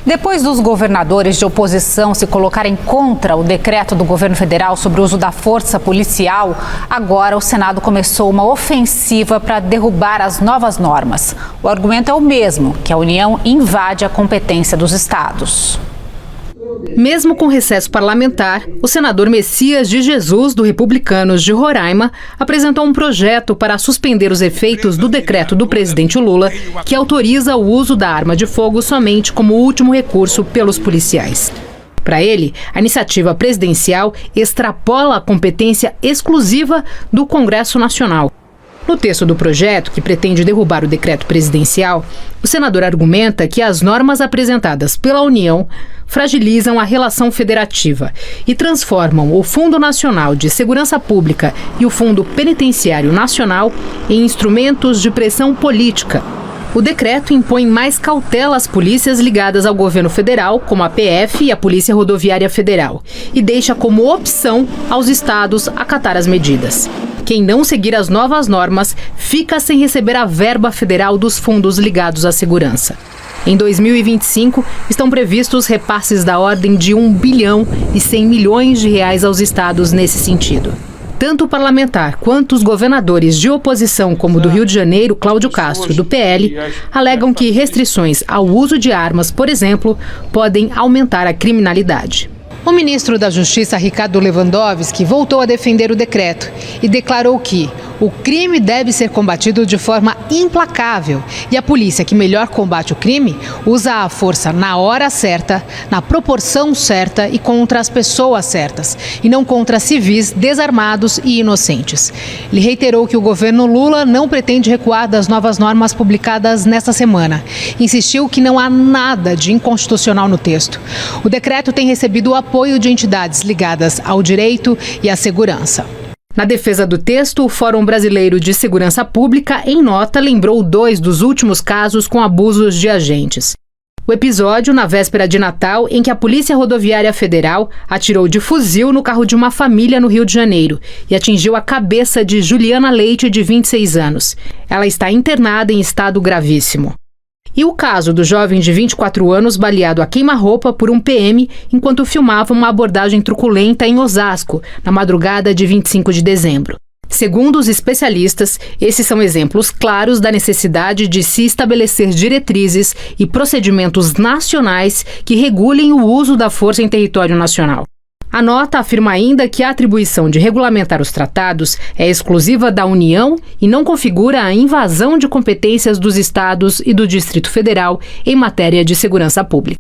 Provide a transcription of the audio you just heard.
Depois dos governadores de oposição se colocarem contra o decreto do governo federal sobre o uso da força policial, agora o Senado começou uma ofensiva para derrubar as novas normas. O argumento é o mesmo, que a União invade a competência dos estados. Mesmo com recesso parlamentar, o senador Messias de Jesus, do Republicanos de Roraima, apresentou um projeto para suspender os efeitos do decreto do presidente Lula, que autoriza o uso da arma de fogo somente como último recurso pelos policiais. Para ele, a iniciativa presidencial extrapola a competência exclusiva do Congresso Nacional. No texto do projeto, que pretende derrubar o decreto presidencial, o senador argumenta que as normas apresentadas pela União fragilizam a relação federativa e transformam o Fundo Nacional de Segurança Pública e o Fundo Penitenciário Nacional em instrumentos de pressão política. O decreto impõe mais cautela às polícias ligadas ao governo federal, como a PF e a Polícia Rodoviária Federal, e deixa como opção aos estados acatar as medidas. Quem não seguir as novas normas fica sem receber a verba federal dos fundos ligados à segurança. Em 2025, estão previstos repasses da ordem de R$1 bilhão e 100 milhões de reais aos estados nesse sentido. Tanto o parlamentar quanto os governadores de oposição, como o do Rio de Janeiro, Cláudio Castro, do PL, alegam que restrições ao uso de armas, por exemplo, podem aumentar a criminalidade. O ministro da Justiça, Ricardo Lewandowski, voltou a defender o decreto e declarou que o crime deve ser combatido de forma implacável e a polícia que melhor combate o crime usa a força na hora certa, na proporção certa e contra as pessoas certas, e não contra civis desarmados e inocentes. Ele reiterou que o governo Lula não pretende recuar das novas normas publicadas nesta semana. Insistiu que não há nada de inconstitucional no texto. O decreto tem recebido o apoio de entidades ligadas ao direito e à segurança. Na defesa do texto, o Fórum Brasileiro de Segurança Pública, em nota, lembrou 2 dos últimos casos com abusos de agentes. O episódio, na véspera de Natal, em que a Polícia Rodoviária Federal atirou de fuzil no carro de uma família no Rio de Janeiro e atingiu a cabeça de Juliana Leite, de 26 anos. Ela está internada em estado gravíssimo. E o caso do jovem de 24 anos baleado a queima-roupa por um PM enquanto filmava uma abordagem truculenta em Osasco, na madrugada de 25 de dezembro. Segundo os especialistas, esses são exemplos claros da necessidade de se estabelecer diretrizes e procedimentos nacionais que regulem o uso da força em território nacional. A nota afirma ainda que a atribuição de regulamentar os tratados é exclusiva da União e não configura a invasão de competências dos estados e do Distrito Federal em matéria de segurança pública.